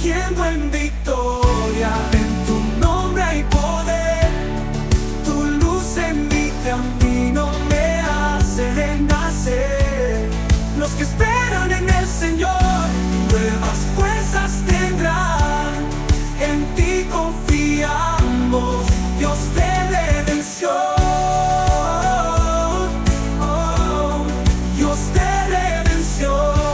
surgiendo en victoria. En tu nombre hay poder, tu luz en mi camino me hace renacer. Los que esperan en el Señor, nuevas fuerzas tendrán. En ti confiamos, Dios de redención. Oh, Dios de redención.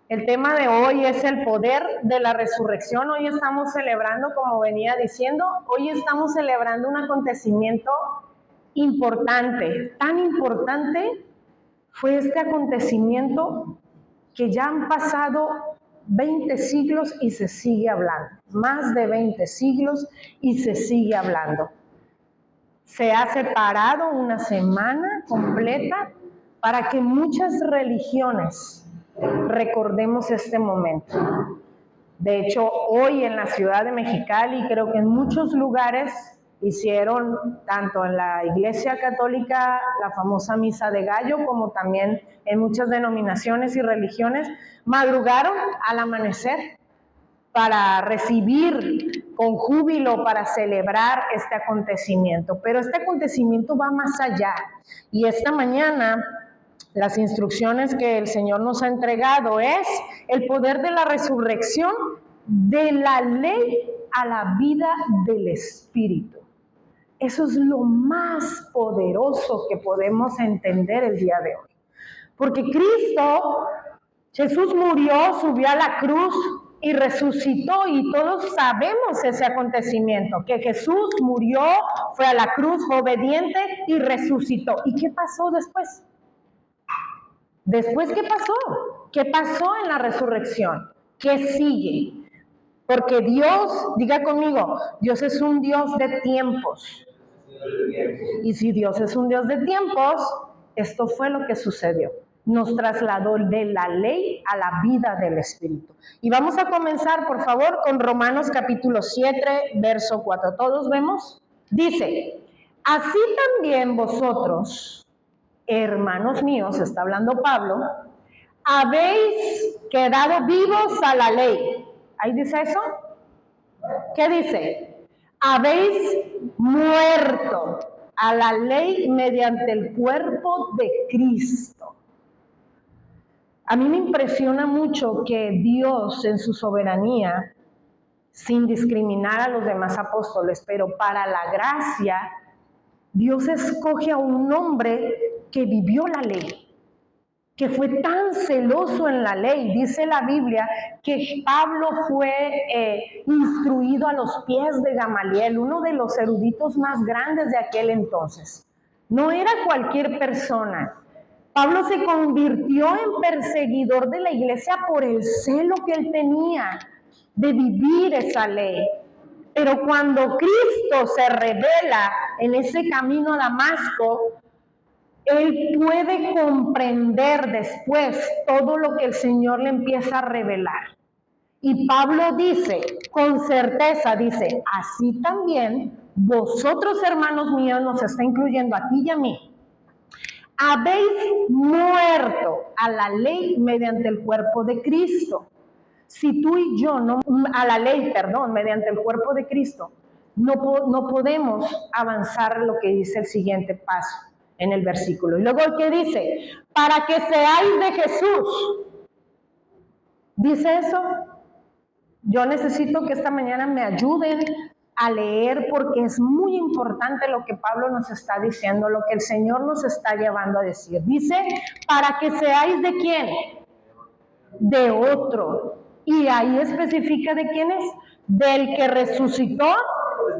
El tema de hoy es el poder de la resurrección. Hoy estamos celebrando, como venía diciendo, hoy estamos celebrando un acontecimiento importante. Tan importante fue este acontecimiento que ya han pasado 20 siglos y se sigue hablando. Más de 20 siglos y se sigue hablando. Se ha separado una semana completa para que muchas religiones recordemos este momento. De hecho, hoy en la ciudad de Mexicali, creo que en muchos lugares hicieron, tanto en la Iglesia Católica, la famosa Misa de Gallo, como también en muchas denominaciones y religiones, madrugaron al amanecer para recibir con júbilo, para celebrar este acontecimiento. Pero este acontecimiento va más allá. Y esta mañana las instrucciones que el Señor nos ha entregado es el poder de la resurrección de la ley a la vida del Espíritu. Eso es lo más poderoso que podemos entender el día de hoy. Porque Cristo, Jesús murió, subió a la cruz y resucitó, y todos sabemos ese acontecimiento, que Jesús murió, fue a la cruz, fue obediente y resucitó. ¿Y qué pasó después? ¿Después qué pasó? ¿Qué pasó en la resurrección? ¿Qué sigue? Porque Dios, diga conmigo, Dios es un Dios de tiempos. Y si Dios es un Dios de tiempos, esto fue lo que sucedió. Nos trasladó de la ley a la vida del Espíritu. Y vamos a comenzar, por favor, con Romanos capítulo 7, verso 4. ¿Todos vemos? Dice, así también vosotros, hermanos míos, está hablando Pablo, habéis quedado vivos a la ley. ¿Ahí dice eso? ¿Qué dice? Habéis muerto a la ley mediante el cuerpo de Cristo. A mí me impresiona mucho que Dios en su soberanía, sin discriminar a los demás apóstoles, pero para la gracia, Dios escoge a un hombre que vivió la ley, que fue tan celoso en la ley. Dice la Biblia que Pablo fue instruido a los pies de Gamaliel, uno de los eruditos más grandes de aquel entonces. No era cualquier persona. Pablo se convirtió en perseguidor de la iglesia por el celo que él tenía de vivir esa ley. Pero cuando Cristo se revela en ese camino a Damasco, él puede comprender después todo lo que el Señor le empieza a revelar. Y Pablo dice, con certeza, dice, así también vosotros, hermanos míos, nos está incluyendo a ti y a mí, habéis muerto a la ley mediante el cuerpo de Cristo. Si tú y yo no, a la ley, perdón, mediante el cuerpo de Cristo, no podemos avanzar lo que dice el siguiente paso en el versículo. Y luego, ¿qué dice? Para que seáis de Jesús. ¿Dice eso? Yo necesito que esta mañana me ayuden a leer, porque es muy importante lo que Pablo nos está diciendo, lo que el Señor nos está llevando a decir. Dice, para que seáis ¿de quién? De otro. Y ahí especifica de quién es, del que resucitó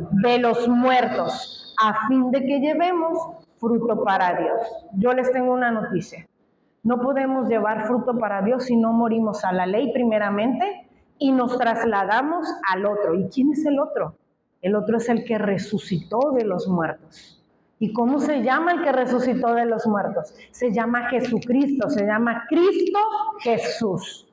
de los muertos, a fin de que llevemos fruto para Dios. Yo les tengo una noticia. No podemos llevar fruto para Dios si no morimos a la ley primeramente y nos trasladamos al otro. ¿Y quién es el otro? El otro es el que resucitó de los muertos. ¿Y cómo se llama el que resucitó de los muertos? Se llama Jesucristo, se llama Cristo Jesús.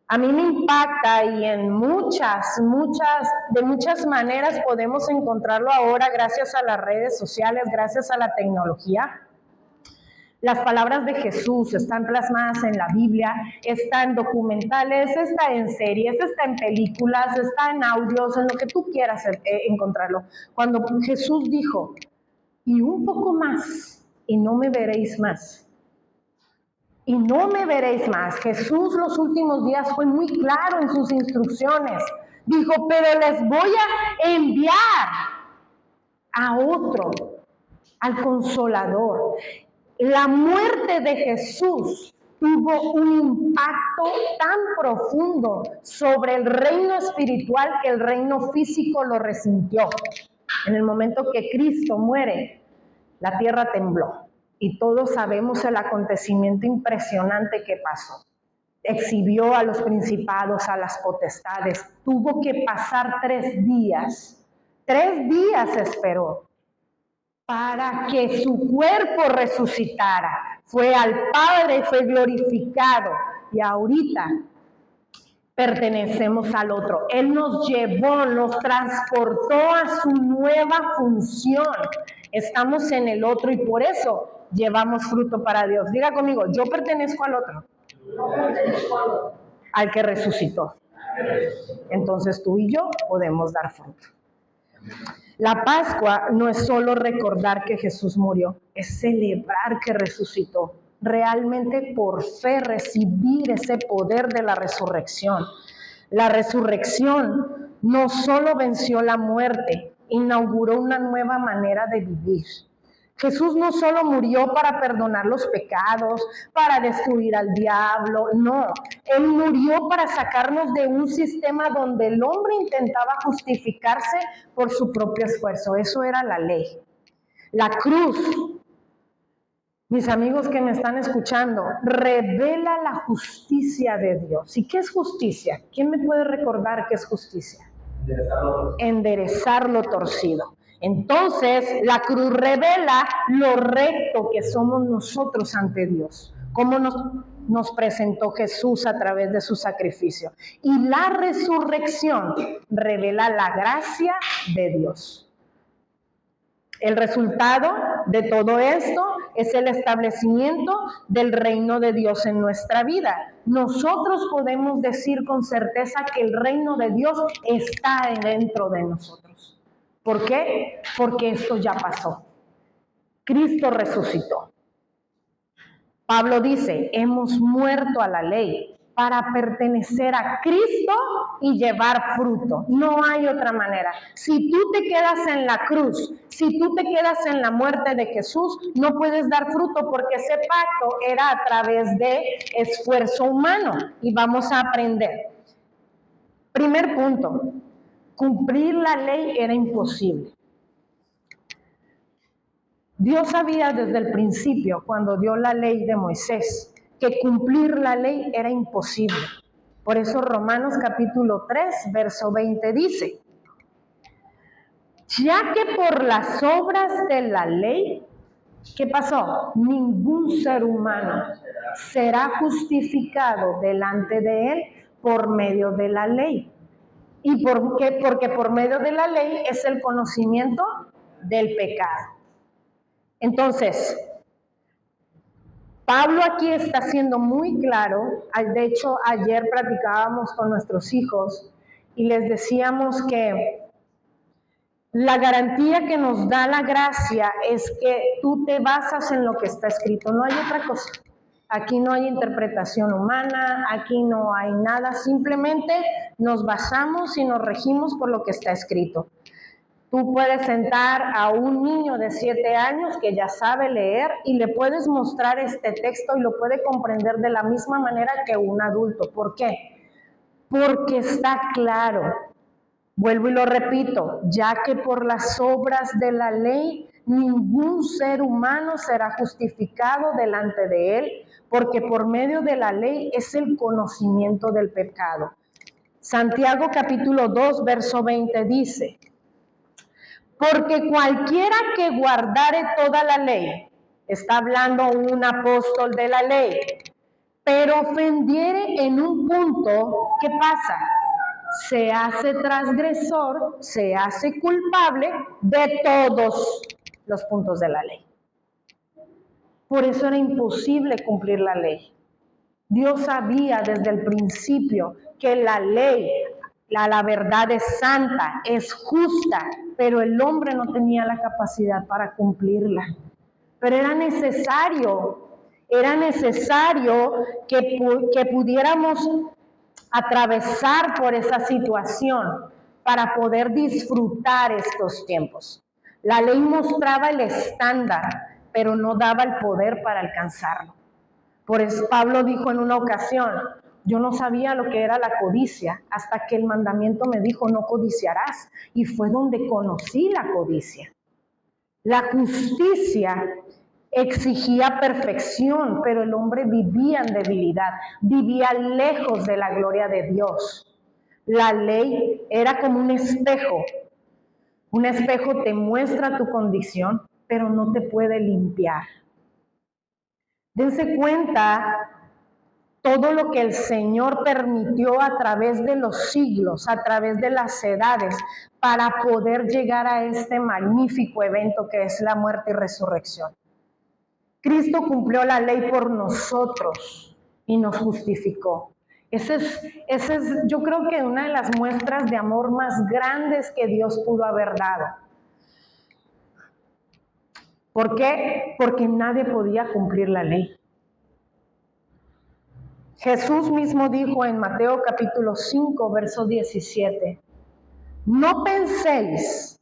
A mí me impacta, y en de muchas maneras podemos encontrarlo ahora gracias a las redes sociales, gracias a la tecnología. Las palabras de Jesús están plasmadas en la Biblia, está en documentales, está en series, está en películas, está en audios, en lo que tú quieras encontrarlo. Cuando Jesús dijo, y un poco más, y no me veréis más. Y no me veréis más. Jesús los últimos días fue muy claro en sus instrucciones. Dijo, pero les voy a enviar a otro, al Consolador. La muerte de Jesús tuvo un impacto tan profundo sobre el reino espiritual que el reino físico lo resintió. En el momento que Cristo muere, la tierra tembló y todos sabemos el acontecimiento impresionante que pasó. Exhibió a los principados, a las potestades. Tuvo que pasar 3 días. 3 días esperó para que su cuerpo resucitara. Fue al Padre, fue glorificado. Y ahorita pertenecemos al otro. Él nos llevó, nos transportó a su nueva función. Estamos en el otro y por eso llevamos fruto para Dios. Diga conmigo, yo pertenezco al otro. Al que resucitó. Entonces tú y yo podemos dar fruto. La Pascua no es solo recordar que Jesús murió, es celebrar que resucitó. Realmente por fe recibir ese poder de la resurrección. La resurrección no solo venció la muerte, inauguró una nueva manera de vivir. Jesús no solo murió para perdonar los pecados, para destruir al diablo, no. Él murió para sacarnos de un sistema donde el hombre intentaba justificarse por su propio esfuerzo. Eso era la ley. La cruz, mis amigos que me están escuchando, revela la justicia de Dios. ¿Y qué es justicia? ¿Quién me puede recordar qué es justicia? Enderezar lo torcido. Entonces, la cruz revela lo recto que somos nosotros ante Dios, cómo nos presentó Jesús a través de su sacrificio. Y la resurrección revela la gracia de Dios. El resultado de todo esto es el establecimiento del reino de Dios en nuestra vida. Nosotros podemos decir con certeza que el reino de Dios está dentro de nosotros. ¿Por qué? Porque esto ya pasó. Cristo resucitó. Pablo dice, hemos muerto a la ley para pertenecer a Cristo y llevar fruto. No hay otra manera. Si tú te quedas en la cruz, si tú te quedas en la muerte de Jesús, no puedes dar fruto porque ese pacto era a través de esfuerzo humano. Y vamos a aprender. Primer punto, cumplir la ley era imposible. Dios sabía desde el principio, cuando dio la ley de Moisés, que cumplir la ley era imposible. Por eso Romanos capítulo 3, verso 20 dice, ya que por las obras de la ley, ¿qué pasó? Ningún ser humano será justificado delante de él por medio de la ley. ¿Y por qué? Porque por medio de la ley es el conocimiento del pecado. Entonces, Pablo aquí está siendo muy claro. De hecho, ayer platicábamos con nuestros hijos y les decíamos que la garantía que nos da la gracia es que tú te basas en lo que está escrito, no hay otra cosa. Aquí no hay interpretación humana, aquí no hay nada, simplemente nos basamos y nos regimos por lo que está escrito. Tú puedes sentar a un niño de 7 años que ya sabe leer y le puedes mostrar este texto y lo puede comprender de la misma manera que un adulto. ¿Por qué? Porque está claro. Vuelvo y lo repito, ya que por las obras de la ley ningún ser humano será justificado delante de él, porque por medio de la ley es el conocimiento del pecado. Santiago capítulo 2, verso 20 dice, porque cualquiera que guardare toda la ley, está hablando un apóstol de la ley, pero ofendiere en un punto, ¿qué pasa? Se hace transgresor, se hace culpable de todos los puntos de la ley. Por eso era imposible cumplir la ley. Dios sabía desde el principio que la ley, la verdad es santa, es justa, pero el hombre no tenía la capacidad para cumplirla. Pero era necesario que pudiéramos atravesar por esa situación para poder disfrutar estos tiempos. La ley mostraba el estándar, pero no daba el poder para alcanzarlo. Por eso Pablo dijo en una ocasión, yo no sabía lo que era la codicia hasta que el mandamiento me dijo, no codiciarás. Y fue donde conocí la codicia. La justicia exigía perfección, pero el hombre vivía en debilidad, vivía lejos de la gloria de Dios. La ley era como un espejo. Un espejo te muestra tu condición, pero no te puede limpiar. Dense cuenta todo lo que el Señor permitió a través de los siglos, a través de las edades, para poder llegar a este magnífico evento que es la muerte y resurrección. Cristo cumplió la ley por nosotros y nos justificó. Esa es, yo creo que una de las muestras de amor más grandes que Dios pudo haber dado. ¿Por qué? Porque nadie podía cumplir la ley. Jesús mismo dijo en Mateo capítulo 5, verso 17, no penséis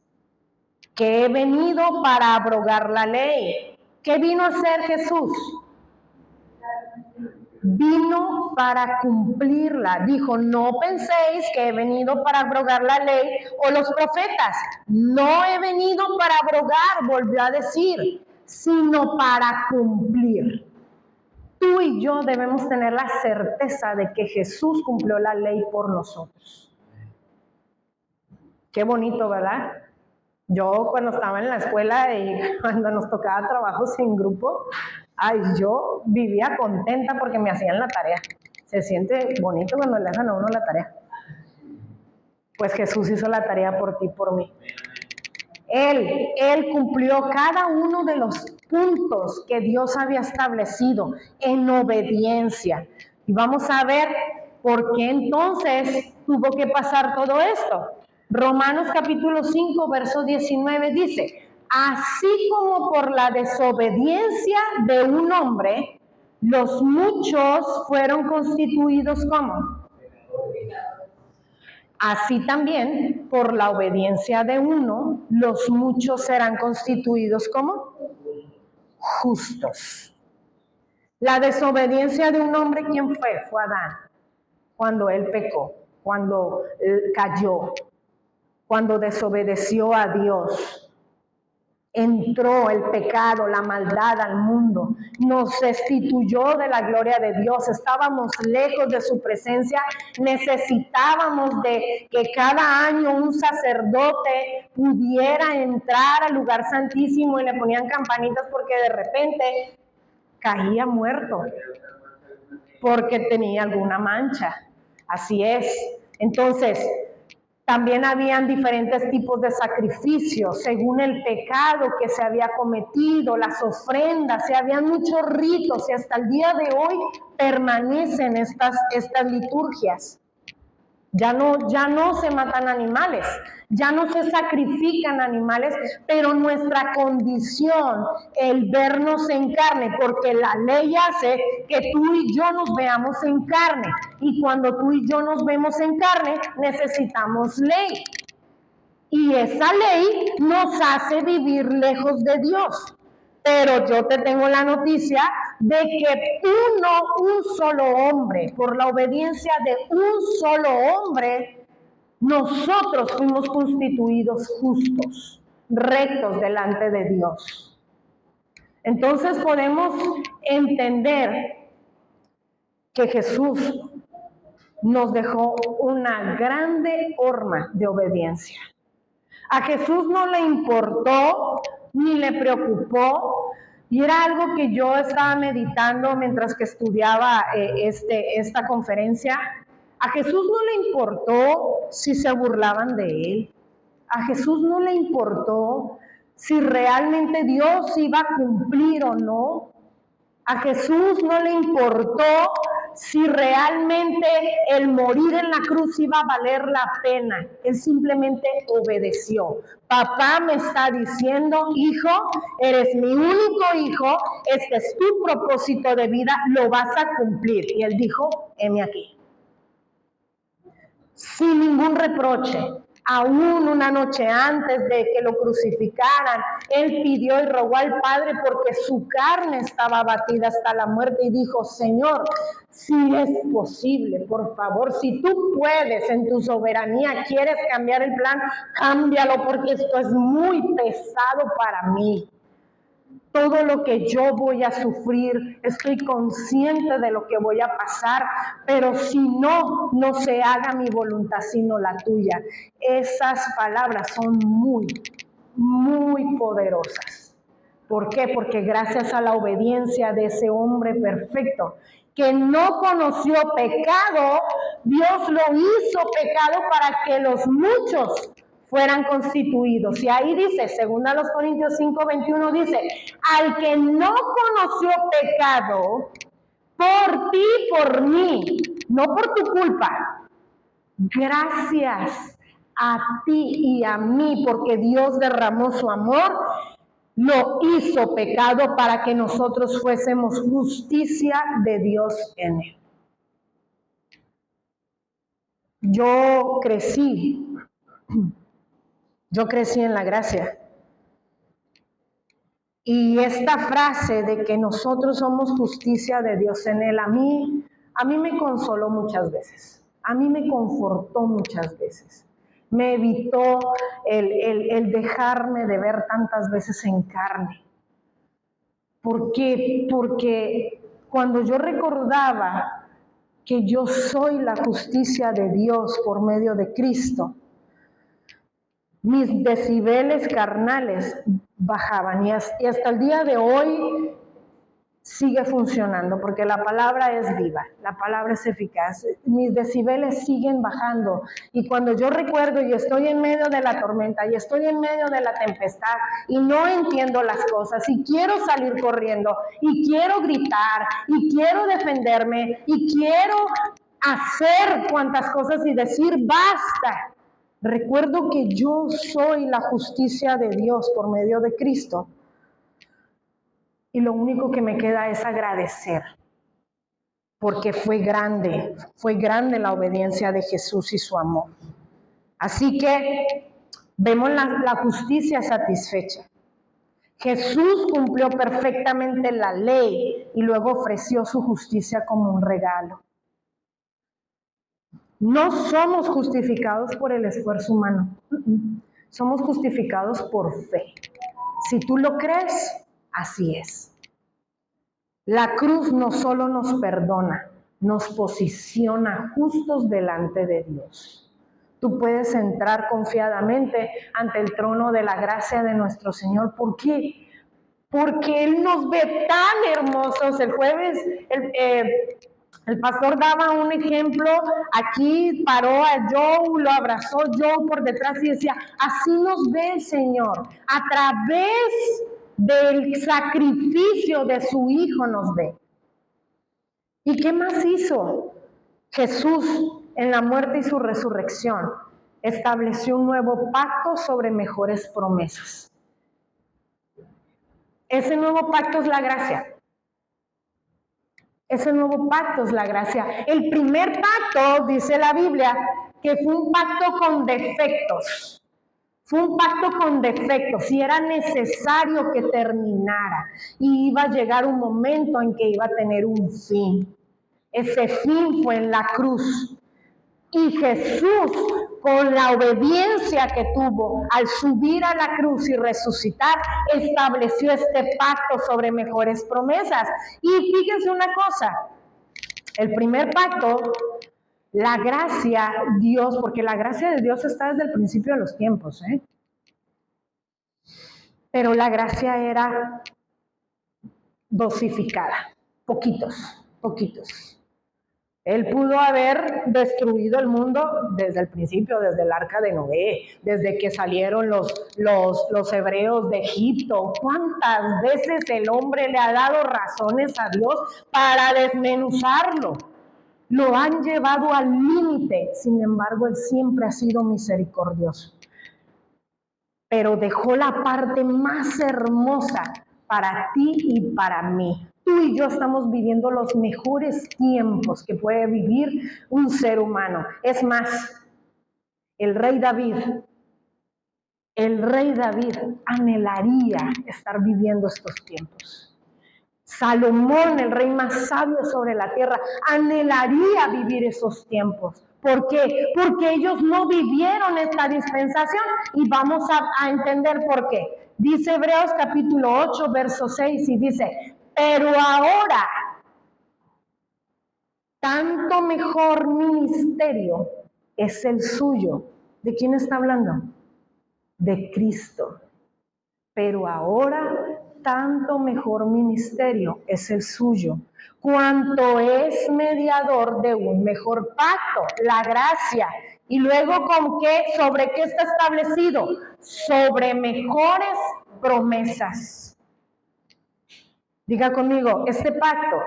que he venido para abrogar la ley. ¿Qué vino a hacer Jesús? Vino para cumplirla. Dijo, no penséis que he venido para abrogar la ley o los profetas. No he venido para abrogar, volvió a decir, sino para cumplir. Tú y yo debemos tener la certeza de que Jesús cumplió la ley por nosotros. Qué bonito, ¿verdad? Yo cuando estaba en la escuela y cuando nos tocaba trabajos en grupo, yo vivía contenta porque me hacían la tarea. Se siente bonito cuando le hacen a uno la tarea. Pues Jesús hizo la tarea por ti y por mí. Él cumplió cada uno de los puntos que Dios había establecido en obediencia. Y vamos a ver por qué entonces tuvo que pasar todo esto. Romanos capítulo 5, verso 19 dice, así como por la desobediencia de un hombre, los muchos fueron constituidos como. Así también, por la obediencia de uno, los muchos serán constituidos como justos. La desobediencia de un hombre, ¿quién fue? Fue Adán. Cuando él pecó, cuando cayó, cuando desobedeció a Dios. Entró el pecado, la maldad al mundo, nos destituyó de la gloria de Dios, estábamos lejos de su presencia, necesitábamos de que cada año un sacerdote pudiera entrar al lugar santísimo y le ponían campanitas porque de repente caía muerto, porque tenía alguna mancha. Así es. Entonces, también habían diferentes tipos de sacrificios según el pecado que se había cometido, las ofrendas, habían muchos ritos y hasta el día de hoy permanecen estas liturgias. Ya no se matan animales, ya no se sacrifican animales, pero nuestra condición, el vernos en carne, porque la ley hace que tú y yo nos veamos en carne, y cuando tú y yo nos vemos en carne, necesitamos ley. Y esa ley nos hace vivir lejos de Dios. Pero yo te tengo la noticia de que un solo hombre, por la obediencia de un solo hombre, nosotros fuimos constituidos justos, rectos delante de Dios. Entonces podemos entender que Jesús nos dejó una grande horma de obediencia. A Jesús no le importó ni le preocupó, y era algo que yo estaba meditando mientras que estudiaba esta conferencia. A Jesús no le importó si se burlaban de él. A Jesús no le importó si realmente Dios iba a cumplir o no. A Jesús no le importó si realmente el morir en la cruz iba a valer la pena. Él simplemente obedeció. Papá me está diciendo, hijo, eres mi único hijo, este es tu propósito de vida, lo vas a cumplir. Y él dijo, heme aquí. Sin ningún reproche. Aún una noche antes de que lo crucificaran, él pidió y rogó al Padre porque su carne estaba abatida hasta la muerte y dijo, Señor, si es posible, por favor, si tú puedes en tu soberanía, quieres cambiar el plan, cámbialo porque esto es muy pesado para mí. Todo lo que yo voy a sufrir, estoy consciente de lo que voy a pasar, pero si no se haga mi voluntad sino la tuya. Esas palabras son muy, muy poderosas. ¿Por qué? Porque gracias a la obediencia de ese hombre perfecto, que no conoció pecado, Dios lo hizo pecado para que los muchos fueran constituidos. Y ahí dice, según a los Corintios 5:21 dice, al que no conoció pecado, por ti, por mí, no por tu culpa, gracias a ti y a mí, porque Dios derramó su amor, lo hizo pecado para que nosotros fuésemos justicia de Dios en él. Yo crecí en la gracia. Y esta frase de que nosotros somos justicia de Dios en él, a mí me consoló muchas veces. A mí me confortó muchas veces. Me evitó el dejarme de ver tantas veces en carne. ¿Por qué? Porque cuando yo recordaba que yo soy la justicia de Dios por medio de Cristo, mis decibeles carnales bajaban y hasta el día de hoy sigue funcionando porque la palabra es viva, la palabra es eficaz. Mis decibeles siguen bajando y cuando yo recuerdo y estoy en medio de la tormenta y estoy en medio de la tempestad y no entiendo las cosas y quiero salir corriendo y quiero gritar y quiero defenderme y quiero hacer cuantas cosas y decir basta. Recuerdo que yo soy la justicia de Dios por medio de Cristo. Y lo único que me queda es agradecer, porque fue grande la obediencia de Jesús y su amor. Así que vemos la justicia satisfecha. Jesús cumplió perfectamente la ley y luego ofreció su justicia como un regalo. No somos justificados por el esfuerzo humano, somos justificados por fe. Si tú lo crees, así es. La cruz no solo nos perdona, nos posiciona justos delante de Dios. Tú puedes entrar confiadamente ante el trono de la gracia de nuestro Señor. ¿Por qué? Porque Él nos ve tan hermosos. El jueves el pastor daba un ejemplo, aquí paró a Joe, lo abrazó Joe por detrás y decía, así nos ve el Señor, a través del sacrificio de su Hijo nos ve. ¿Y qué más hizo? Jesús en la muerte y su resurrección estableció un nuevo pacto sobre mejores promesas. Ese nuevo pacto es la gracia. Ese nuevo pacto es la gracia. El primer pacto, dice la Biblia, que fue un pacto con defectos. Fue un pacto con defectos y era necesario que terminara. Y iba a llegar un momento en que iba a tener un fin. Ese fin fue en la cruz. Y Jesús, con la obediencia que tuvo al subir a la cruz y resucitar, estableció este pacto sobre mejores promesas. Y fíjense una cosa, el primer pacto, la gracia, Dios, porque la gracia de Dios está desde el principio de los tiempos, pero la gracia era dosificada, poquitos. Él pudo haber destruido el mundo desde el principio, desde el arca de Noé, desde que salieron los hebreos de Egipto. ¿Cuántas veces el hombre le ha dado razones a Dios para desmenuzarlo? Lo han llevado al límite, sin embargo, Él siempre ha sido misericordioso. Pero dejó la parte más hermosa para ti y para mí. Tú y yo estamos viviendo los mejores tiempos que puede vivir un ser humano. Es más, el rey David anhelaría estar viviendo estos tiempos. Salomón, el rey más sabio sobre la tierra, anhelaría vivir esos tiempos. ¿Por qué? Porque ellos no vivieron esta dispensación y vamos a entender por qué. Dice Hebreos capítulo 8, verso 6 y dice, pero ahora, tanto mejor ministerio es el suyo. ¿De quién está hablando? De Cristo. Pero ahora tanto mejor ministerio es el suyo, cuanto es mediador de un mejor pacto, la gracia. Y luego, ¿con qué? ¿Sobre qué está establecido? Sobre mejores promesas. Diga conmigo, este pacto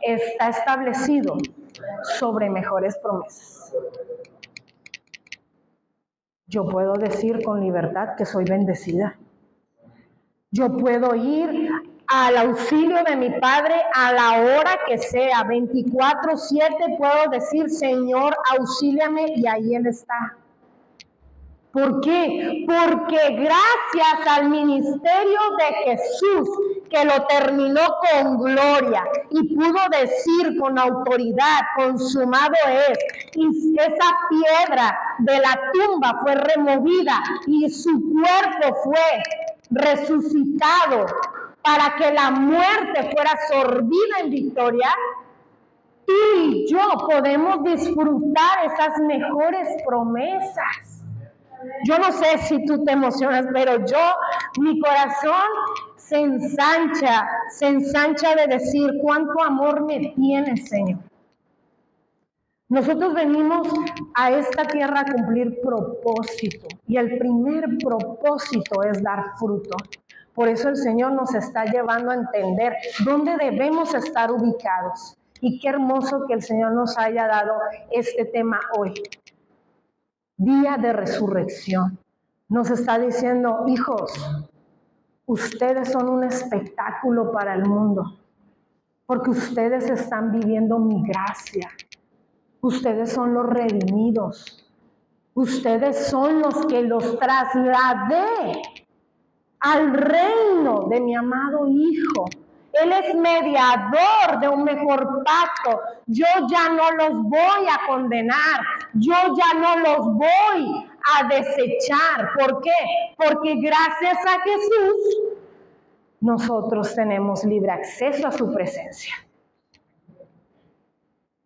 está establecido sobre mejores promesas. Yo puedo decir con libertad que soy bendecida. Yo puedo ir al auxilio de mi Padre a la hora que sea, 24/7 puedo decir, Señor, auxíliame, y ahí Él está. ¿Por qué? Porque gracias al ministerio de Jesús, que lo terminó con gloria y pudo decir con autoridad, consumado es, y esa piedra de la tumba fue removida y su cuerpo fue resucitado para que la muerte fuera absorbida en victoria, tú y yo podemos disfrutar esas mejores promesas. Yo no sé si tú te emocionas, pero mi corazón se ensancha de decir cuánto amor me tienes, Señor. Nosotros venimos a esta tierra a cumplir propósito, y el primer propósito es dar fruto. Por eso el Señor nos está llevando a entender dónde debemos estar ubicados. Y qué hermoso que el Señor nos haya dado este tema hoy. Día de resurrección. Nos está diciendo, hijos, ustedes son un espectáculo para el mundo, porque ustedes están viviendo mi gracia. Ustedes son los redimidos. Ustedes son los que los trasladé al reino de mi amado Hijo. Él es mediador de un mejor pacto. Yo ya no los voy a condenar. Yo ya no los voy a desechar. ¿Por qué? Porque gracias a Jesús nosotros tenemos libre acceso a su presencia.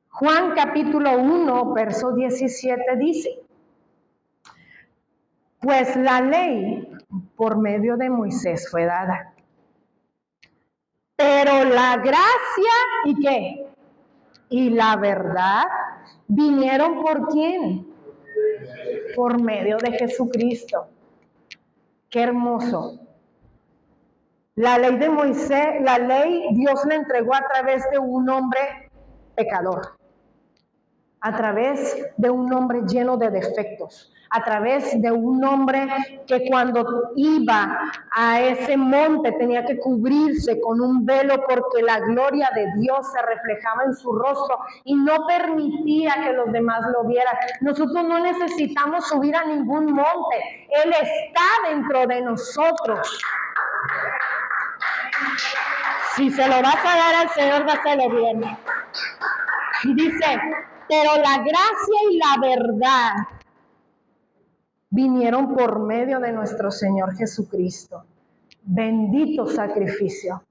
Juan capítulo 1, verso 17 dice, pues la ley por medio de Moisés fue dada, pero la gracia ¿y qué? Y la verdad vinieron ¿por quién? Por medio de Jesucristo. Qué hermoso. La ley de Moisés, la ley Dios la entregó a través de un hombre pecador, a través de un hombre lleno de defectos, a través de un hombre que cuando iba a ese monte tenía que cubrirse con un velo porque la gloria de Dios se reflejaba en su rostro y no permitía que los demás lo vieran. Nosotros no necesitamos subir a ningún monte, Él está dentro de nosotros. Si se lo vas a dar al Señor, dáselo bien. Y dice, pero la gracia y la verdad vinieron por medio de nuestro Señor Jesucristo. Bendito sacrificio.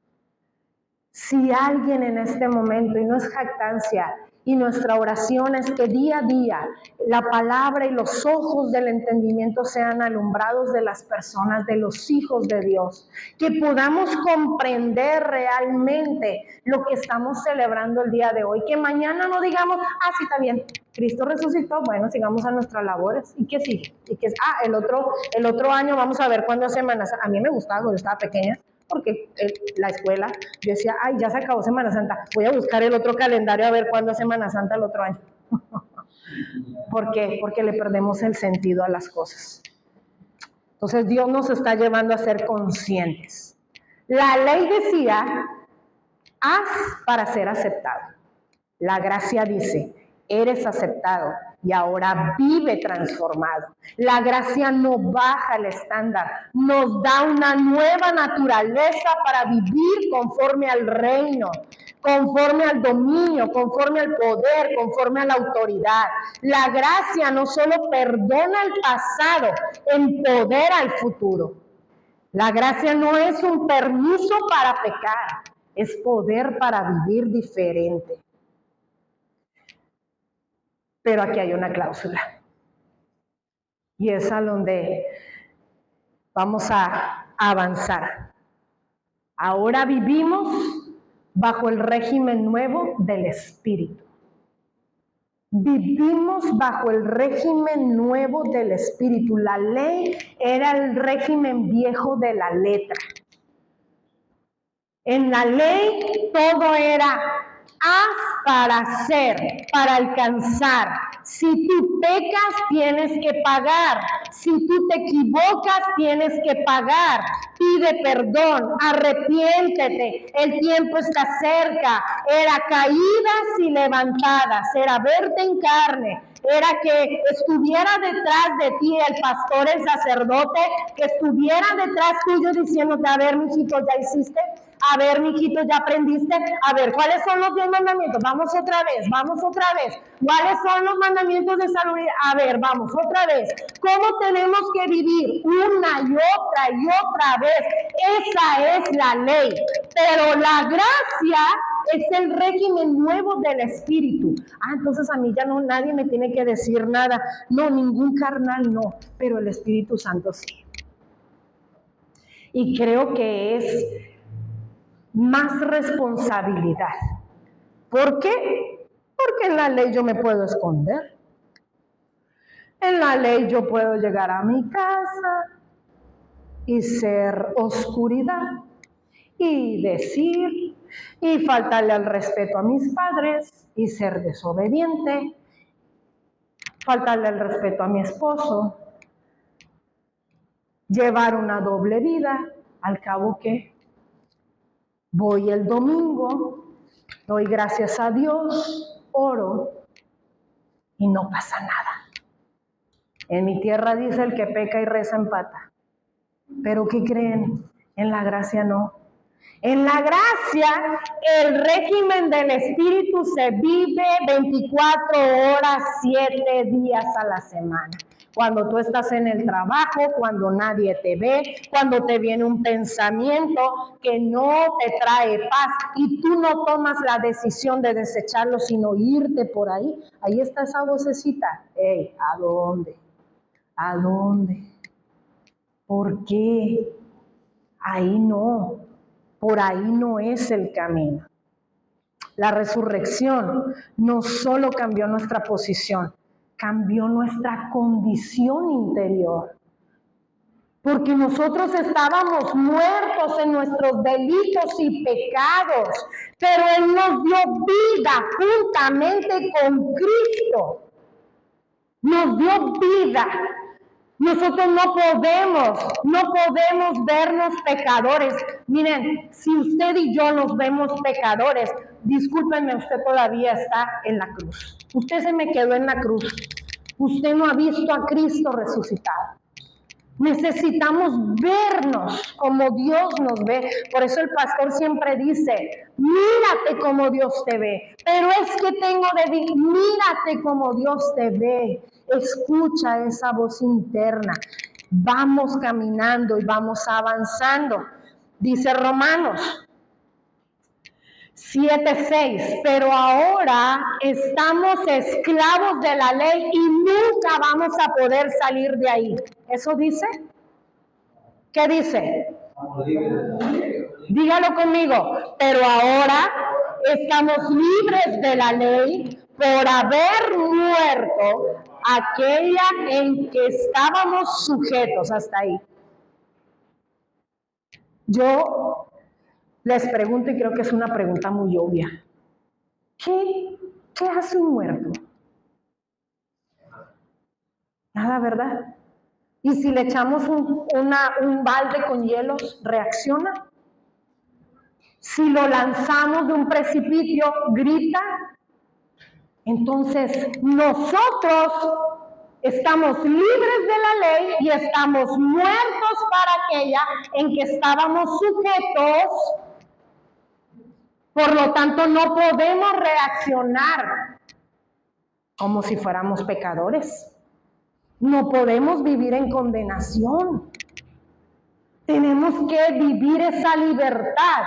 Si alguien en este momento, y no es jactancia, Y nuestra oración es que día a día la palabra y los ojos del entendimiento sean alumbrados de las personas, de los hijos de Dios, que podamos comprender realmente lo que estamos celebrando el día de hoy, que mañana no digamos, sí está bien, Cristo resucitó, bueno, sigamos a nuestras labores. ¿Y qué sigue? ¿Y qué? El otro año vamos a ver cuándo es Semana Santa. A mí me gustaba cuando estaba pequeña, porque la escuela, yo decía, ya se acabó Semana Santa, voy a buscar el otro calendario a ver cuándo es Semana Santa el otro año. ¿Por qué? Porque le perdemos el sentido a las cosas. Entonces Dios nos está llevando a ser conscientes. La ley decía, haz para ser aceptado. La gracia dice, eres aceptado y ahora vive transformado. La gracia no baja el estándar, nos da una nueva naturaleza para vivir conforme al reino, conforme al dominio, conforme al poder, conforme a la autoridad. La gracia no solo perdona el pasado, empodera el futuro. La gracia no es un permiso para pecar, es poder para vivir diferente. Pero aquí hay una cláusula. Y es a donde vamos a avanzar. Ahora vivimos bajo el régimen nuevo del Espíritu. Vivimos bajo el régimen nuevo del Espíritu. La ley era el régimen viejo de la letra. En la ley todo era haz para hacer, para alcanzar. Si tú pecas, tienes que pagar. Si tú te equivocas, tienes que pagar. Pide perdón, arrepiéntete. El tiempo está cerca. Era caídas y levantadas. Era verte en carne. Era que estuviera detrás de ti el pastor, el sacerdote, que estuviera detrás tuyo diciéndote, a ver, mijito, ¿ya hiciste? A ver, mijito, ¿ya aprendiste? A ver, ¿cuáles son los 10 mandamientos? Vamos otra vez. ¿Cuáles son los mandamientos de salud? A ver, vamos otra vez. ¿Cómo tenemos que vivir? Una y otra vez. Esa es la ley. Pero la gracia es el régimen nuevo del Espíritu. Entonces a mí ya no, nadie me tiene que decir nada. No, ningún carnal no, pero el Espíritu Santo sí. Y creo que es más responsabilidad. ¿Por qué? Porque en la ley yo me puedo esconder. En la ley yo puedo llegar a mi casa y ser oscuridad y decir y faltarle al respeto a mis padres y ser desobediente, faltarle al respeto a mi esposo, llevar una doble vida. Al cabo que voy el domingo, doy gracias a Dios, oro y no pasa nada. En mi tierra dice el que peca y reza empata. Pero ¿qué creen? En la gracia no. En la gracia, el régimen del Espíritu se vive 24 horas, 7 días a la semana. Cuando tú estás en el trabajo, cuando nadie te ve, cuando te viene un pensamiento que no te trae paz y tú no tomas la decisión de desecharlo, sino irte por ahí. Ahí está esa vocecita. Hey, ¿a dónde? ¿A dónde? ¿Por qué? Ahí no. Por ahí no es el camino. La resurrección no solo cambió nuestra posición, cambió nuestra condición interior. Porque nosotros estábamos muertos en nuestros delitos y pecados, pero Él nos dio vida juntamente con Cristo. Nos dio vida. Nosotros no podemos vernos pecadores. Miren, si usted y yo nos vemos pecadores, discúlpenme, usted todavía está en la cruz. Usted se me quedó en la cruz. Usted no ha visto a Cristo resucitado. Necesitamos vernos como Dios nos ve. Por eso el pastor siempre dice, mírate como Dios te ve. Pero es que tengo de vivir, mírate como Dios te ve. Escucha esa voz interna. Vamos caminando y vamos avanzando. Dice Romanos, 7:6, pero ahora estamos esclavos de la ley y nunca vamos a poder salir de ahí. ¿Eso dice? ¿Qué dice? Dígalo conmigo, pero ahora estamos libres de la ley por haber muerto aquella en que estábamos sujetos. Hasta ahí. Yo les pregunto, y creo que es una pregunta muy obvia, ¿qué hace un muerto? Nada, ¿verdad? ¿Y si le echamos un balde con hielos, reacciona? Si lo lanzamos de un precipicio, grita. Entonces, nosotros estamos libres de la ley y estamos muertos para aquella en que estábamos sujetos. Por lo tanto, no podemos reaccionar como si fuéramos pecadores. No podemos vivir en condenación. Tenemos que vivir esa libertad,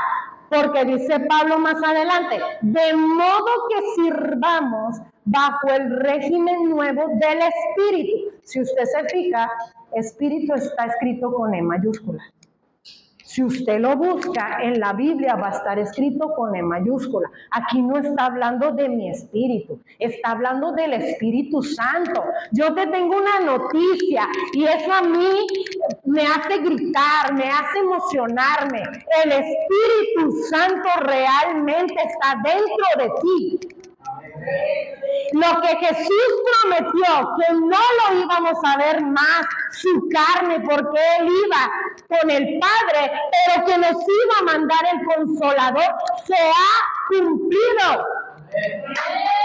porque dice Pablo más adelante, de modo que sirvamos bajo el régimen nuevo del Espíritu. Si usted se fija, Espíritu está escrito con E mayúscula. Si usted lo busca en la Biblia va a estar escrito con E mayúscula. Aquí no está hablando de mi espíritu, está hablando del Espíritu Santo. Yo te tengo una noticia y eso a mí me hace gritar, me hace emocionarme. El Espíritu Santo realmente está dentro de ti. Lo que Jesús prometió, que no lo íbamos a ver más, su carne, porque Él iba con el Padre, pero que nos iba a mandar el Consolador, se ha cumplido.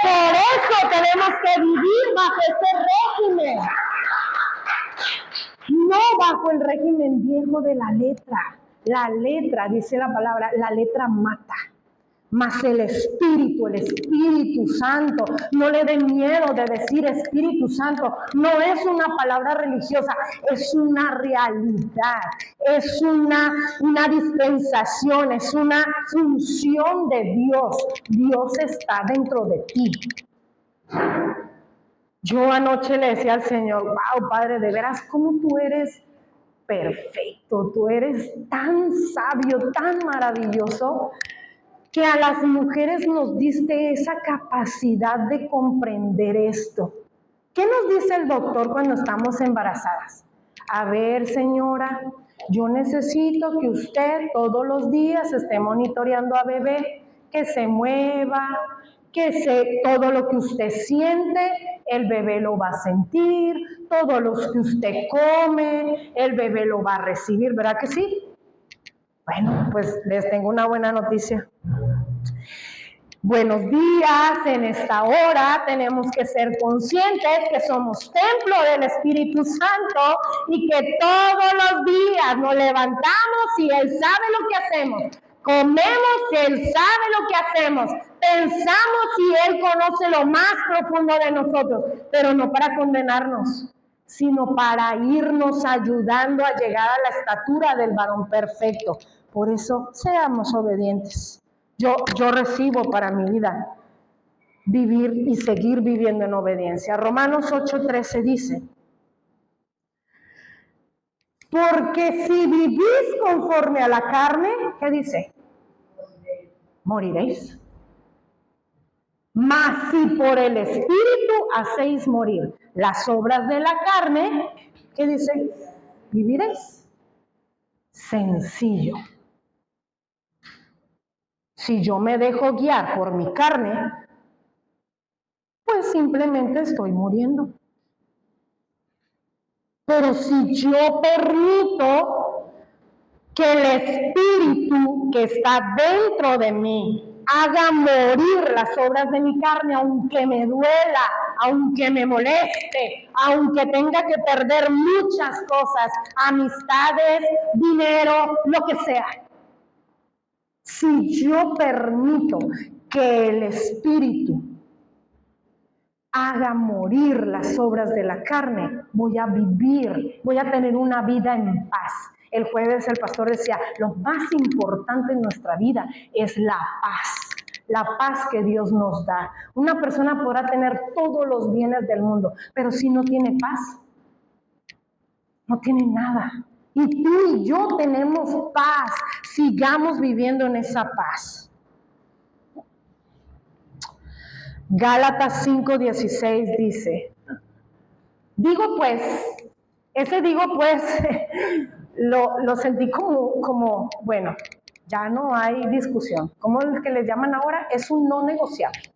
Por eso tenemos que vivir bajo ese régimen, no bajo el régimen viejo de la letra. La letra, dice la palabra, la letra mata. Mas el Espíritu Santo, no le den miedo de decir Espíritu Santo, no es una palabra religiosa, es una realidad, es una dispensación, es una función de Dios. Dios está dentro de ti. Yo anoche le decía al Señor, wow, Padre, de veras, ¿cómo tú eres perfecto? Tú eres tan sabio, tan maravilloso, que a las mujeres nos diste esa capacidad de comprender esto. ¿Qué nos dice el doctor cuando estamos embarazadas? A ver, señora, yo necesito que usted todos los días esté monitoreando a bebé, que se mueva, todo lo que usted siente, el bebé lo va a sentir, todo lo que usted come, el bebé lo va a recibir, ¿verdad que sí? Bueno, pues les tengo una buena noticia. Buenos días, en esta hora tenemos que ser conscientes que somos templo del Espíritu Santo y que todos los días nos levantamos y Él sabe lo que hacemos. Comemos y Él sabe lo que hacemos. Pensamos y Él conoce lo más profundo de nosotros, pero no para condenarnos, sino para irnos ayudando a llegar a la estatura del varón perfecto. Por eso, seamos obedientes. Yo recibo para mi vida vivir y seguir viviendo en obediencia. Romanos 8:13 dice, porque si vivís conforme a la carne, ¿qué dice? Moriréis. Mas si por el Espíritu hacéis morir las obras de la carne, ¿qué dice? Viviréis. Sencillo. Si yo me dejo guiar por mi carne, pues simplemente estoy muriendo. Pero si yo permito que el Espíritu que está dentro de mí haga morir las obras de mi carne, aunque me duela, aunque me moleste, aunque tenga que perder muchas cosas, amistades, dinero, lo que sea. Si yo permito que el Espíritu haga morir las obras de la carne, voy a vivir, voy a tener una vida en paz. El jueves el pastor decía, lo más importante en nuestra vida es la paz. la paz que Dios nos da. Una persona podrá tener todos los bienes del mundo, pero si no tiene paz, no tiene nada. Y tú y yo tenemos paz. Sigamos viviendo en esa paz. Gálatas 5:16 dice, digo pues, ese digo pues, lo sentí como, bueno, ya no hay discusión. Como el que le llaman ahora, es un no negociable.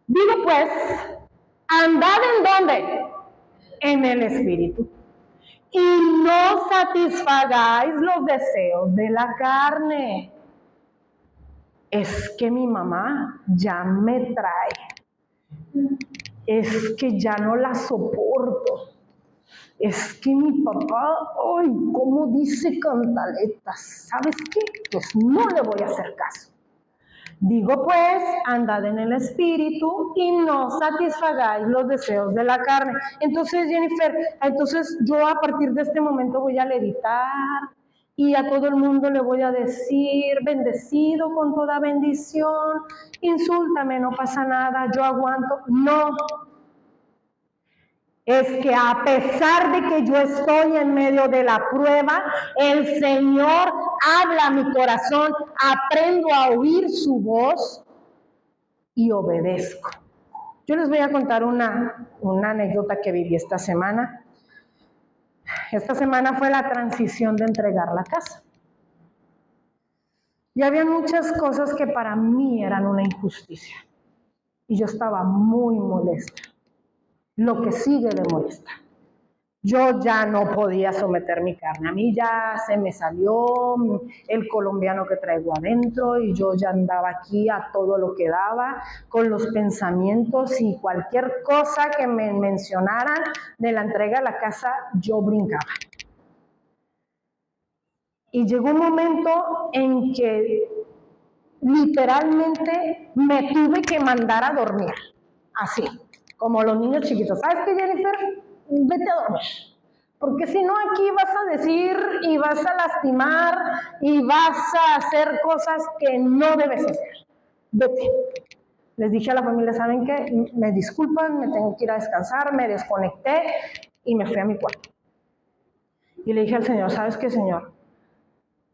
Digo pues, andad en dónde? En el Espíritu. Y no satisfagáis los deseos de la carne. Es que mi mamá ya me trae. Es que ya no la soporto. Es que mi papá, ay, ¿cómo dice cantaletas? ¿Sabes qué? Pues no le voy a hacer caso. Digo pues, andad en el Espíritu y no satisfagáis los deseos de la carne. Entonces, Jennifer, entonces yo a partir de este momento voy a levitar y a todo el mundo le voy a decir, bendecido con toda bendición, insúltame, no pasa nada, yo aguanto. No. Es que a pesar de que yo estoy en medio de la prueba, el Señor habla a mi corazón, aprendo a oír su voz y obedezco. Yo les voy a contar una anécdota que viví esta semana. Esta semana fue la transición de entregar la casa. Y había muchas cosas que para mí eran una injusticia. Y yo estaba muy molesta. Lo que sigue de molesta. Yo ya no podía someter mi carne. A mí ya se me salió el colombiano que traigo adentro y yo ya andaba aquí a todo lo que daba con los pensamientos y cualquier cosa que me mencionaran de la entrega a la casa, yo brincaba. Y llegó un momento en que literalmente me tuve que mandar a dormir, así, como los niños chiquitos. ¿Sabes qué, Jennifer? Vete a dormir. Porque si no, aquí vas a decir y vas a lastimar y vas a hacer cosas que no debes hacer. Vete. Les dije a la familia, ¿saben qué? Me disculpan, me tengo que ir a descansar, me desconecté y me fui a mi cuarto. Y le dije al Señor, ¿sabes qué, Señor?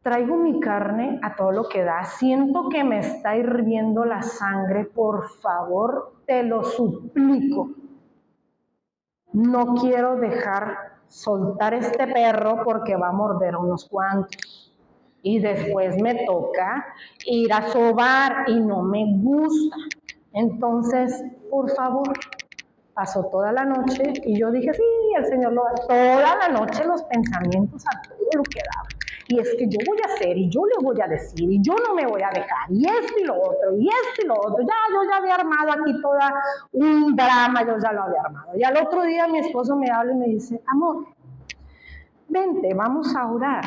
Traigo mi carne a todo lo que da, siento que me está hirviendo la sangre, por favor, te lo suplico. No quiero dejar soltar este perro porque va a morder a unos cuantos. Y después me toca ir a sobar y no me gusta. Entonces, por favor, pasó toda la noche y yo dije, sí, el Señor lo da. Toda la noche los pensamientos a todo lo que daba. Y es que yo voy a hacer y yo le voy a decir y yo no me voy a dejar y esto y lo otro y esto y lo otro. Yo ya había armado aquí toda un drama, yo ya lo había armado. Y al otro día mi esposo me habla y me dice, amor, vente, vamos a orar.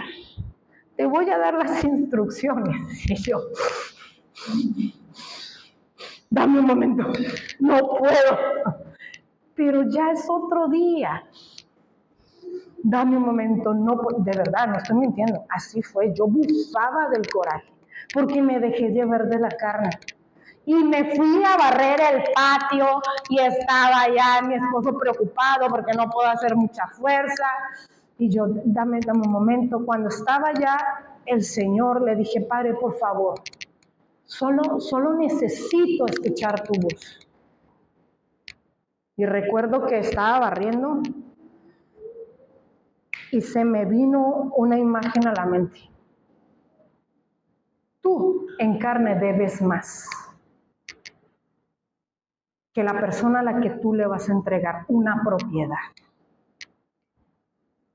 Te voy a dar las instrucciones. Y yo, dame un momento, no puedo. Pero ya es otro día. Dame un momento, no, de verdad, no estoy mintiendo, así fue, yo bufaba del coraje, porque me dejé llevar de la carne. Y me fui a barrer el patio y estaba ya mi esposo preocupado porque no puedo hacer mucha fuerza. Y yo, dame un momento, cuando estaba ya el Señor, le dije, Padre, por favor, solo necesito escuchar tu voz. Y recuerdo que estaba barriendo y se me vino una imagen a la mente. Tú en carne debes más que la persona a la que tú le vas a entregar una propiedad.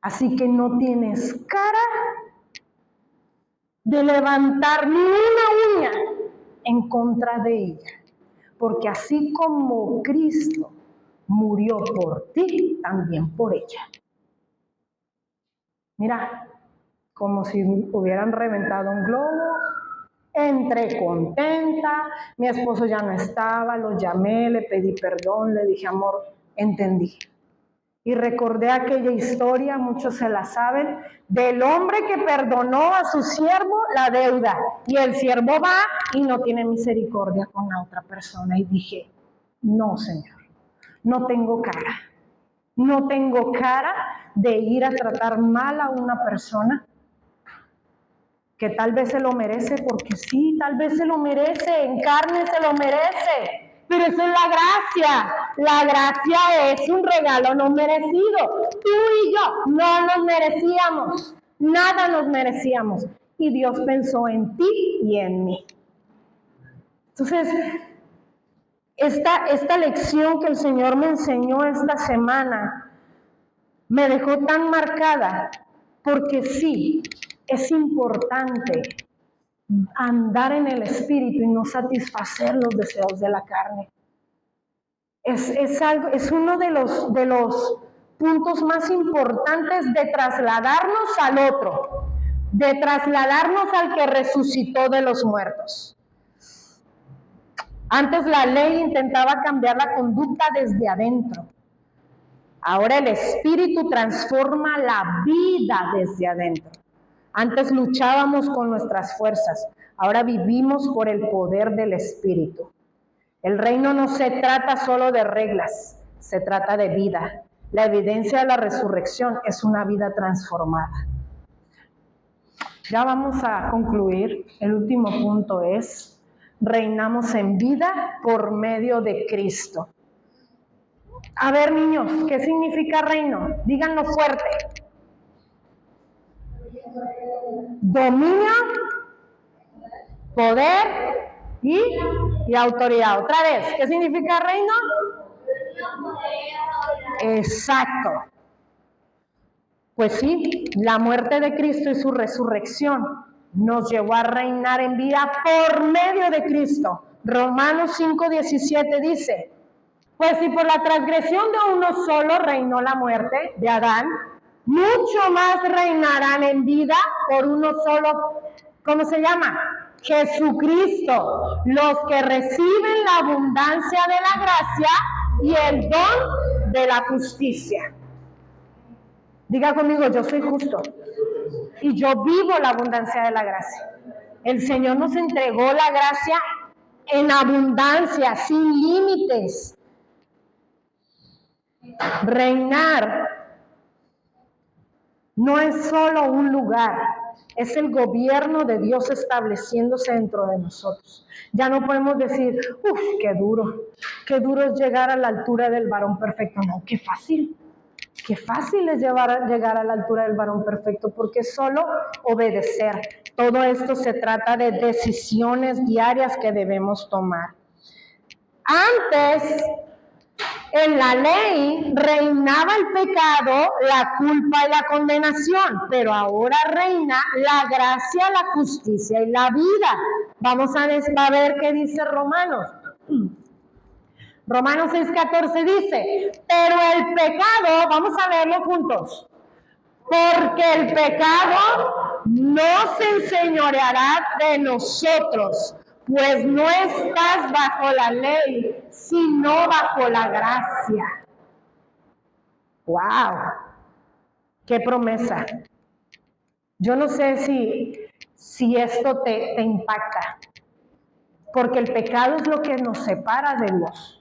Así que no tienes cara de levantar ni una uña en contra de ella, porque así como Cristo murió por ti, también por ella. Mira, como si hubieran reventado un globo, entré contenta, mi esposo ya no estaba, lo llamé, le pedí perdón, le dije, amor, entendí. Y recordé aquella historia, muchos se la saben, del hombre que perdonó a su siervo la deuda. Y el siervo va y no tiene misericordia con la otra persona. Y dije, no, Señor, no tengo cara. No tengo cara de ir a tratar mal a una persona que tal vez se lo merece, porque sí, tal vez se lo merece, en carne se lo merece. Pero eso es la gracia. La gracia es un regalo no merecido. Tú y yo no nos merecíamos. Nada nos merecíamos. Y Dios pensó en ti y en mí. Entonces, esta lección que el Señor me enseñó esta semana me dejó tan marcada, porque sí, es importante andar en el Espíritu y no satisfacer los deseos de la carne. Es uno de los puntos más importantes de trasladarnos al otro, de trasladarnos al que resucitó de los muertos. Antes la ley intentaba cambiar la conducta desde adentro. Ahora el Espíritu transforma la vida desde adentro. Antes luchábamos con nuestras fuerzas, ahora vivimos por el poder del Espíritu. El reino no se trata solo de reglas, se trata de vida. La evidencia de la resurrección es una vida transformada. Ya vamos a concluir. El último punto es, reinamos en vida por medio de Cristo. A ver, niños, ¿qué significa reino? Díganlo fuerte. Dominio, poder y autoridad. Otra vez, ¿qué significa reino? Exacto. Pues sí, la muerte de Cristo y su resurrección nos llevó a reinar en vida por medio de Cristo. Romanos 5:17 dice, pues si por la transgresión de uno solo reinó la muerte de Adán, mucho más reinarán en vida por uno solo, ¿cómo se llama? Jesucristo, los que reciben la abundancia de la gracia y el don de la justicia. Diga conmigo, yo soy justo y yo vivo la abundancia de la gracia. El Señor nos entregó la gracia en abundancia, sin límites. Reinar no es solo un lugar, es el gobierno de Dios estableciéndose dentro de nosotros. Ya no podemos decir, qué duro es llegar a la altura del varón perfecto. No, qué fácil es llegar a la altura del varón perfecto, porque es solo obedecer. Todo esto se trata de decisiones diarias que debemos tomar. Antes, en la ley reinaba el pecado, la culpa y la condenación, pero ahora reina la gracia, la justicia y la vida. Vamos a ver qué dice Romanos. Romanos 6:14 dice, pero el pecado, vamos a leerlo juntos, porque el pecado no se enseñoreará de nosotros, pues no estás bajo la ley, sino bajo la gracia. ¡Wow! ¡Qué promesa! Yo no sé si esto te impacta, porque el pecado es lo que nos separa de Dios.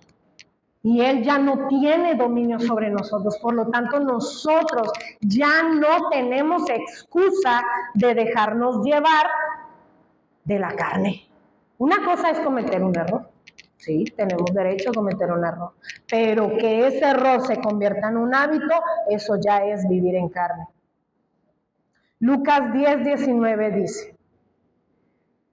Y Él ya no tiene dominio sobre nosotros, por lo tanto nosotros ya no tenemos excusa de dejarnos llevar de la carne. Una cosa es cometer un error, sí, tenemos derecho a cometer un error, pero que ese error se convierta en un hábito, eso ya es vivir en carne. Lucas 10:19 dice,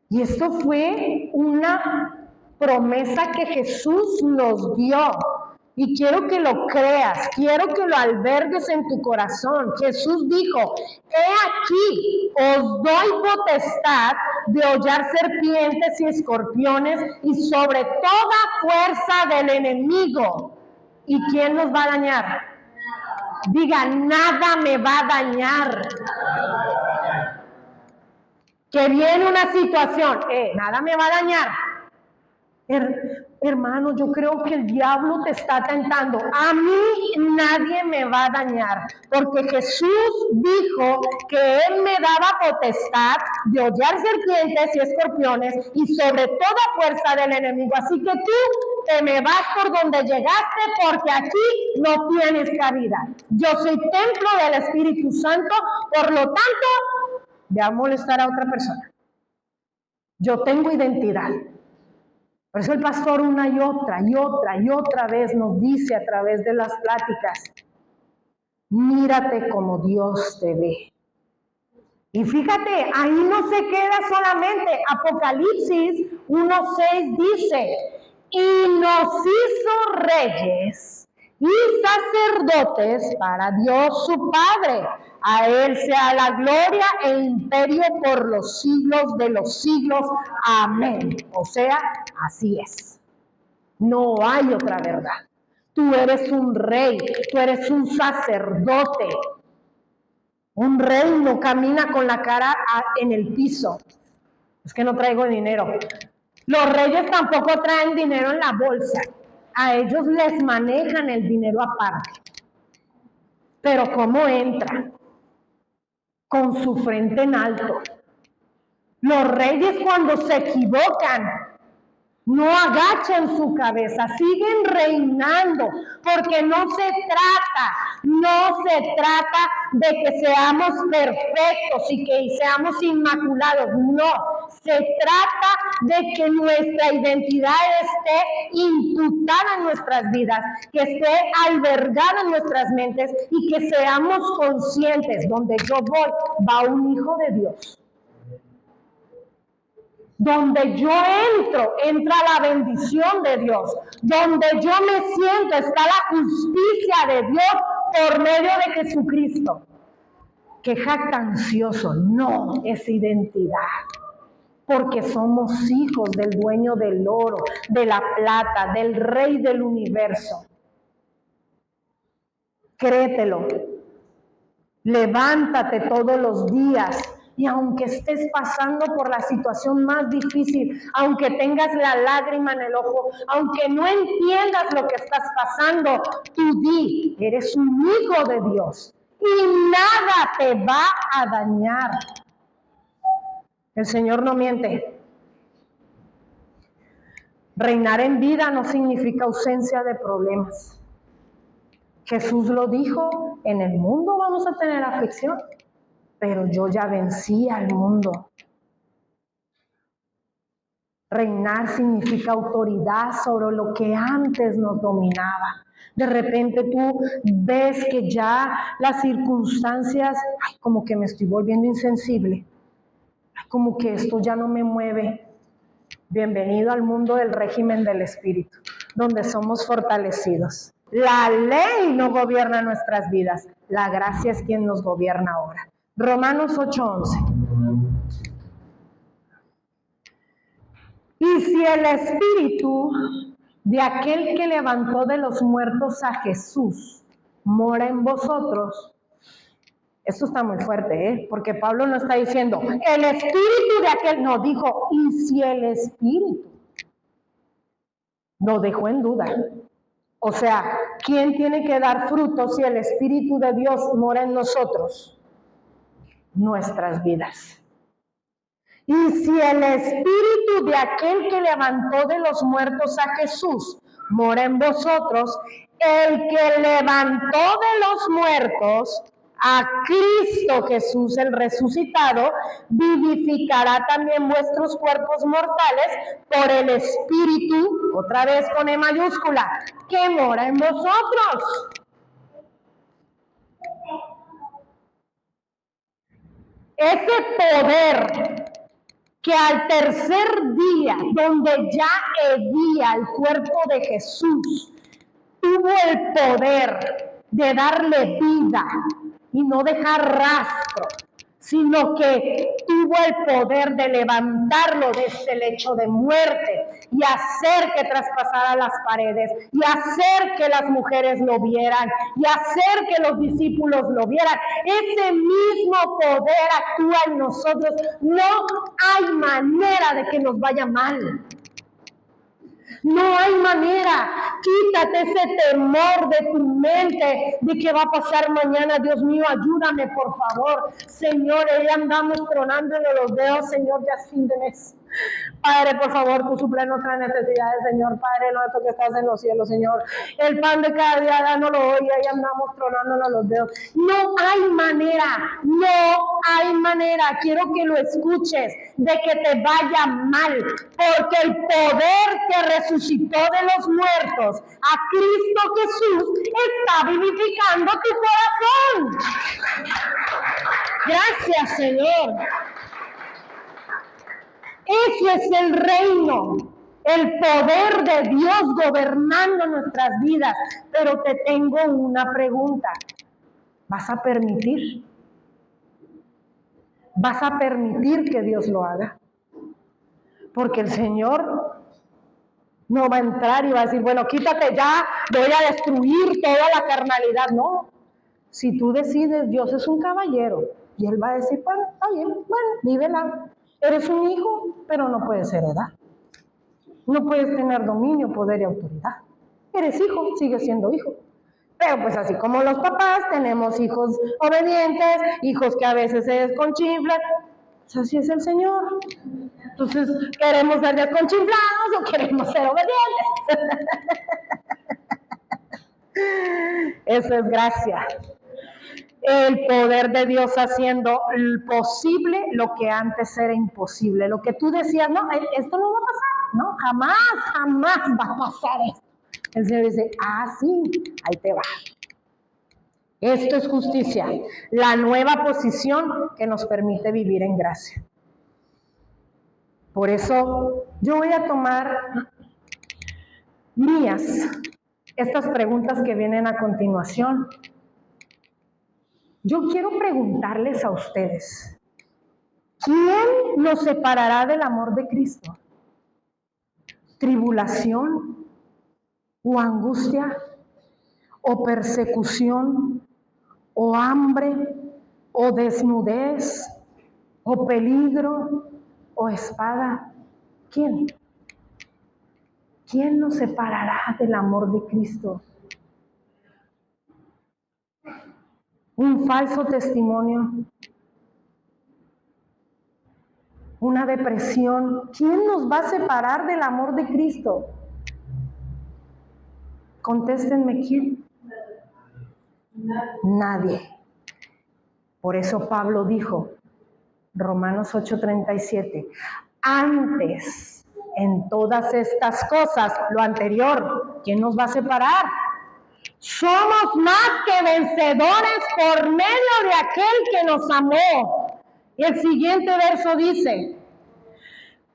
y esto fue una promesa que Jesús nos dio. Y quiero que lo creas, quiero que lo albergues en tu corazón. Jesús dijo, he aquí, os doy potestad de hollar serpientes y escorpiones y sobre toda fuerza del enemigo. ¿Y quién nos va a dañar? Diga, nada me va a dañar. Que viene una situación, nada me va a dañar. Hermano, yo creo que el diablo te está tentando. A mí nadie me va a dañar, porque Jesús dijo que Él me daba potestad de hollar serpientes y escorpiones y sobre toda fuerza del enemigo. Así que tú te me vas por donde llegaste, porque aquí no tienes cabida. Yo soy templo del Espíritu Santo, por lo tanto, voy a molestar a otra persona. Yo tengo identidad. Por eso el pastor una y otra vez nos dice a través de las pláticas, mírate como Dios te ve. Y fíjate, ahí no se queda solamente. Apocalipsis 1:6 dice, y nos hizo reyes y sacerdotes para Dios su Padre. A Él sea la gloria e imperio por los siglos de los siglos. Amén. O sea, así es. No hay otra verdad. Tú eres un rey, tú eres un sacerdote. Un rey no camina con la cara en el piso. Es que no traigo dinero. Los reyes tampoco traen dinero en la bolsa. A ellos les manejan el dinero aparte. Pero ¿cómo entra? Con su frente en alto. Los reyes cuando se equivocan, no agachan su cabeza, siguen reinando, porque no se trata de que seamos perfectos y que seamos inmaculados, no, se trata de que nuestra identidad esté imputada en nuestras vidas, que esté albergada en nuestras mentes y que seamos conscientes, donde yo voy, va un hijo de Dios. Donde yo entro, entra la bendición de Dios. Donde yo me siento, está la justicia de Dios por medio de Jesucristo. Qué jactancioso, no es identidad. Porque somos hijos del dueño del oro, de la plata, del rey del universo. Créetelo. Levántate todos los días. Y aunque estés pasando por la situación más difícil, aunque tengas la lágrima en el ojo, aunque no entiendas lo que estás pasando, tú di, eres un hijo de Dios y nada te va a dañar. El Señor no miente. Reinar en vida no significa ausencia de problemas. Jesús lo dijo, en el mundo vamos a tener aflicción. Pero yo ya vencí al mundo. Reinar significa autoridad sobre lo que antes nos dominaba. De repente tú ves que ya las circunstancias, como que me estoy volviendo insensible. Como que esto ya no me mueve. Bienvenido al mundo del régimen del Espíritu, donde somos fortalecidos. La ley no gobierna nuestras vidas. La gracia es quien nos gobierna ahora. Romanos 8:11. Y si el Espíritu de aquel que levantó de los muertos a Jesús mora en vosotros, esto está muy fuerte, porque Pablo no está diciendo, el Espíritu de aquel, no, dijo, y si el Espíritu, lo dejó en duda. O sea, ¿quién tiene que dar fruto si el Espíritu de Dios mora en nosotros? Nuestras vidas. Y si el Espíritu de aquel que levantó de los muertos a Jesús mora en vosotros, el que levantó de los muertos a Cristo Jesús el resucitado, vivificará también vuestros cuerpos mortales por el Espíritu, otra vez con E mayúscula, que mora en vosotros. Ese poder que al tercer día, donde ya hedía el cuerpo de Jesús, tuvo el poder de darle vida y no dejar rastro, sino que tuvo el poder de levantarlo de ese lecho de muerte y hacer que traspasara las paredes y hacer que las mujeres lo vieran y hacer que los discípulos lo vieran. Ese mismo poder actúa en nosotros. No hay manera de que nos vaya mal. No hay manera. Quítate ese temor de tu mente de qué va a pasar mañana. Dios mío, ayúdame, por favor. Señor, ya andamos tronándole los dedos, Señor, ya es fin de mes. Padre, por favor, tú suple nuestras necesidades, Señor. Padre nuestro que estás en los cielos, Señor. El pan de cada día, dánoslo hoy. Y andamos tronándonos los dedos. No hay manera, no hay manera. Quiero que lo escuches, de que te vaya mal. Porque el poder que resucitó de los muertos a Cristo Jesús está vivificando tu corazón. Gracias, Señor. Eso es el reino, el poder de Dios gobernando nuestras vidas. Pero te tengo una pregunta. ¿Vas a permitir? ¿Vas a permitir que Dios lo haga? Porque el Señor no va a entrar y va a decir, bueno, quítate ya, voy a destruir toda la carnalidad. No, si tú decides, Dios es un caballero. Y Él va a decir, bueno, está bien, bueno, vívela. Eres un hijo, pero no puedes heredar. No puedes tener dominio, poder y autoridad. Eres hijo, sigues siendo hijo. Pero pues así como los papás, tenemos hijos obedientes, hijos que a veces se desconchinflan. Pues así es el Señor. Entonces, ¿queremos ser desconchinflados o queremos ser obedientes? Eso es gracia. El poder de Dios haciendo posible lo que antes era imposible. Lo que tú decías, no, esto no va a pasar, no, jamás va a pasar esto. El Señor dice, sí, ahí te va. Esto es justicia, la nueva posición que nos permite vivir en gracia. Por eso yo voy a tomar mías estas preguntas que vienen a continuación. Yo quiero preguntarles a ustedes, ¿quién nos separará del amor de Cristo? ¿Tribulación o angustia o persecución o hambre o desnudez o peligro o espada? ¿Quién? ¿Quién nos separará del amor de Cristo? Un falso testimonio, una depresión. ¿Quién nos va a separar del amor de Cristo? Contéstenme, ¿quién? Nadie. Por eso Pablo dijo, Romanos 8:37, antes, en todas estas cosas, lo anterior, ¿quién nos va a separar? Somos más que vencedores por medio de aquel que nos amó. Y el siguiente verso dice,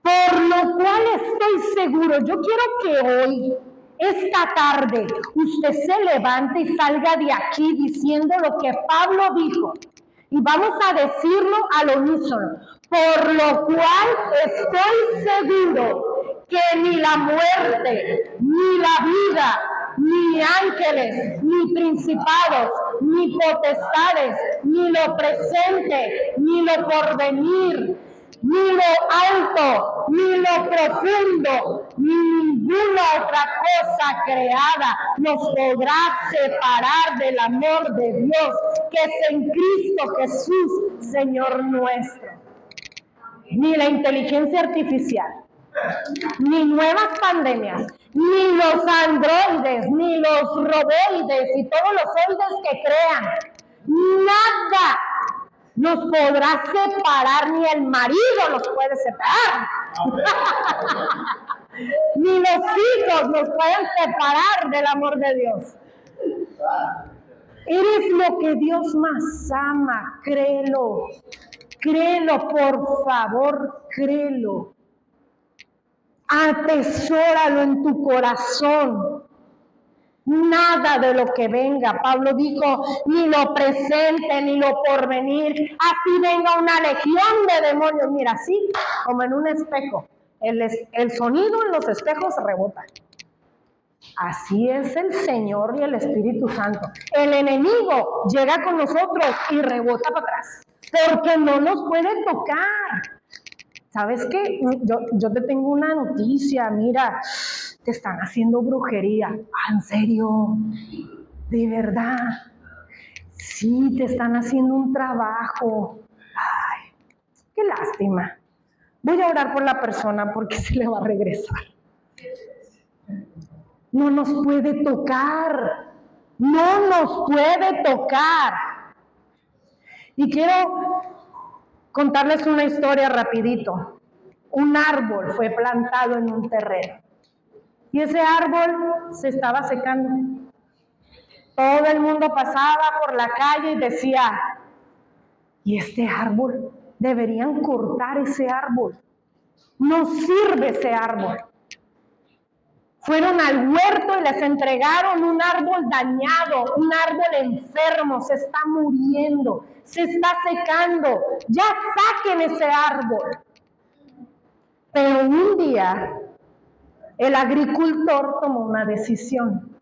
por lo cual estoy seguro, yo quiero que hoy, esta tarde, usted se levante y salga de aquí diciendo lo que Pablo dijo. Y vamos a decirlo al unísono. Por lo cual estoy seguro que ni la muerte, ni la vida, ni ángeles, ni principados, ni potestades, ni lo presente, ni lo porvenir, ni lo alto, ni lo profundo, ni ninguna otra cosa creada nos podrá separar del amor de Dios, que es en Cristo Jesús, Señor nuestro. Ni la inteligencia artificial, ni nuevas pandemias, ni los androides, ni los roboides y todos los oides que crean, nada nos podrá separar, ni el marido nos puede separar. Ni los hijos nos pueden separar del amor de Dios. Eres lo que Dios más ama, créelo. Créelo, por favor, créelo. Atesóralo en tu corazón. Nada de lo que venga, Pablo dijo, ni lo presente, ni lo porvenir, así venga una legión de demonios. Mira, así como en un espejo, el sonido en los espejos rebota. Así es el Señor y el Espíritu Santo. El enemigo llega con nosotros y rebota para atrás, porque no nos puede tocar. ¿Sabes qué? Yo te tengo una noticia, mira. te están haciendo brujería. Ah, ¿en serio? ¿De verdad? Sí, te están haciendo un trabajo. Ay, qué lástima. Voy a orar por la persona porque se le va a regresar. No nos puede tocar. No nos puede tocar. Y quiero contarles una historia rapidito. Un árbol fue plantado en un terreno. Y ese árbol se estaba secando. Todo el mundo pasaba por la calle y decía, ¿y este árbol? Deberían cortar ese árbol. No sirve ese árbol. Fueron al huerto y les entregaron un árbol dañado, un árbol enfermo, se está muriendo, se está secando. Ya saquen ese árbol. Pero un día el agricultor tomó una decisión.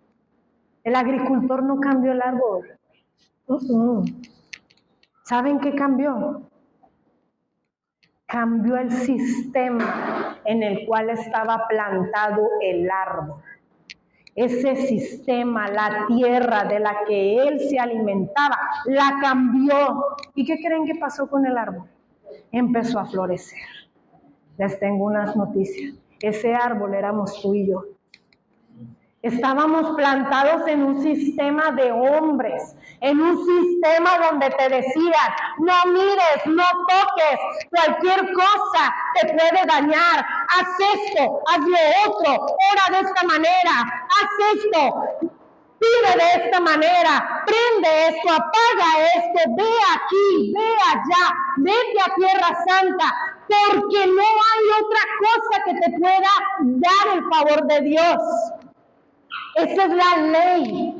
El agricultor no cambió el árbol. ¿Saben qué cambió? Cambió el sistema en el cual estaba plantado el árbol. Ese sistema, la tierra de la que él se alimentaba, la cambió. ¿Y qué creen que pasó con el árbol? Empezó a florecer. Les tengo unas noticias. Ese árbol éramos tú y yo. Estábamos plantados en un sistema de hombres, en un sistema donde te decían, no mires, no toques, cualquier cosa te puede dañar, haz esto, haz lo otro, ora de esta manera, haz esto, pide de esta manera, prende esto, apaga esto, ve aquí, ve allá, vete a Tierra Santa, porque no hay otra cosa que te pueda dar el favor de Dios. Esa es la ley.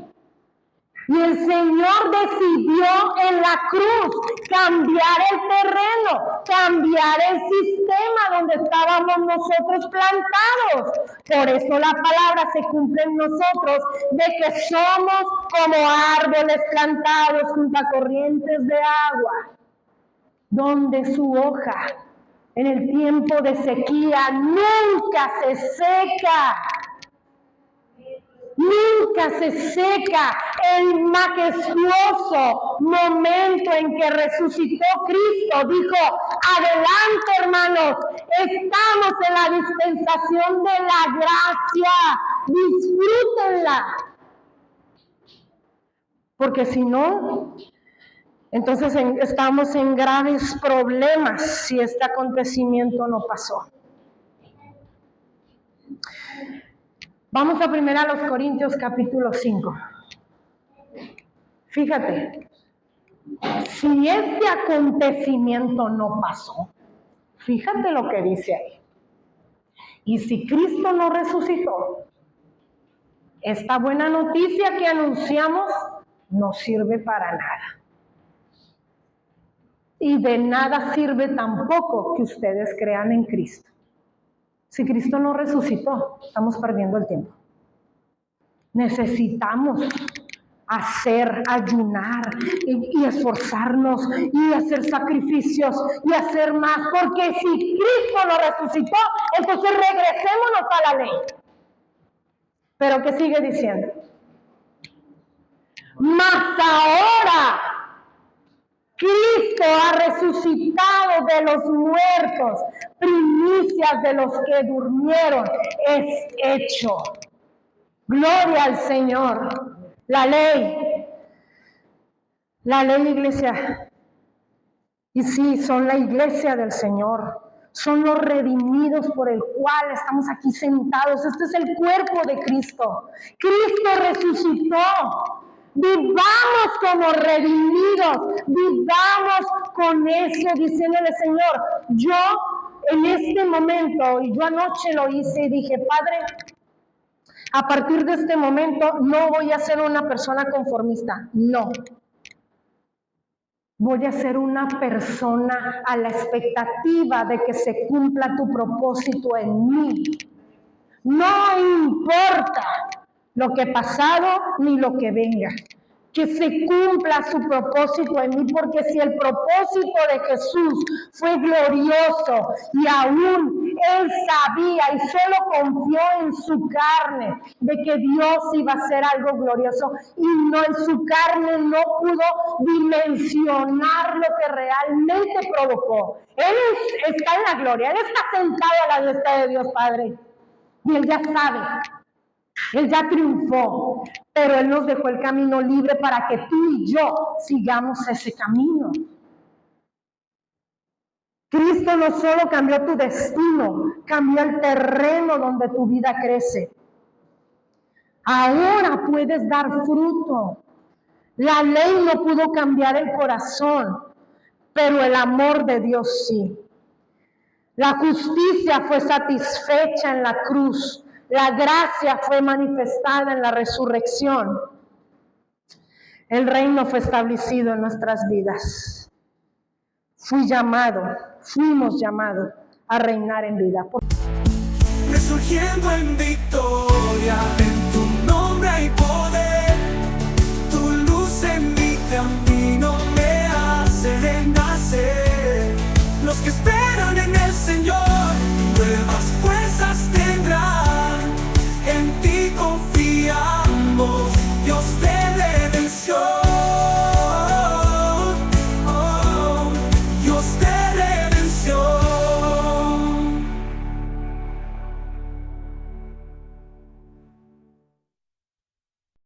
Y el Señor decidió en la cruz cambiar el terreno, cambiar el sistema donde estábamos nosotros plantados. Por eso la palabra se cumple en nosotros de que somos como árboles plantados junto a corrientes de agua, donde su hoja en el tiempo de sequía nunca se seca. Nunca se seca. El majestuoso momento en que resucitó Cristo dijo, adelante hermanos, estamos en la dispensación de la gracia, disfrútenla. Porque si no, entonces estamos en graves problemas si este acontecimiento no pasó. Vamos a 1 Corintios capítulo 5. Fíjate, si este acontecimiento no pasó, fíjate lo que dice ahí. Y si Cristo no resucitó, esta buena noticia que anunciamos no sirve para nada. Y de nada sirve tampoco que ustedes crean en Cristo. Si Cristo no resucitó, estamos perdiendo el tiempo. Necesitamos ayunar y esforzarnos y hacer sacrificios y hacer más, porque si Cristo no resucitó, entonces regresémonos a la ley. Pero ¿qué sigue diciendo? Mas ahora Cristo ha resucitado de los muertos, primicias de los que durmieron, es hecho. Gloria al Señor. La ley, iglesia. Y sí, son la iglesia del Señor. Son los redimidos por el cual estamos aquí sentados. Este es el cuerpo de Cristo. Cristo resucitó. Vivamos como redimidos. Vivamos con eso, diciéndole, Señor, yo en este momento, y yo anoche lo hice y dije, Padre, a partir de este momento no voy a ser una persona conformista, no. Voy a ser una persona a la expectativa de que se cumpla tu propósito en mí. No importa lo que ha pasado ni lo que venga. Que se cumpla su propósito en mí, porque si el propósito de Jesús fue glorioso y aún Él sabía y solo confió en su carne de que Dios iba a hacer algo glorioso y no en su carne no pudo dimensionar lo que realmente provocó. Él está en la gloria, Él está sentado a la diestra de Dios Padre y Él ya sabe. Él ya triunfó, pero Él nos dejó el camino libre para que tú y yo sigamos ese camino. Cristo no solo cambió tu destino, cambió el terreno donde tu vida crece. Ahora puedes dar fruto. La ley no pudo cambiar el corazón, pero el amor de Dios sí. La justicia fue satisfecha en la cruz. La gracia fue manifestada en la resurrección. El reino fue establecido en nuestras vidas. Fuimos llamados a reinar en vida. Resurgiendo en victoria, en tu nombre hay poder, tu luz en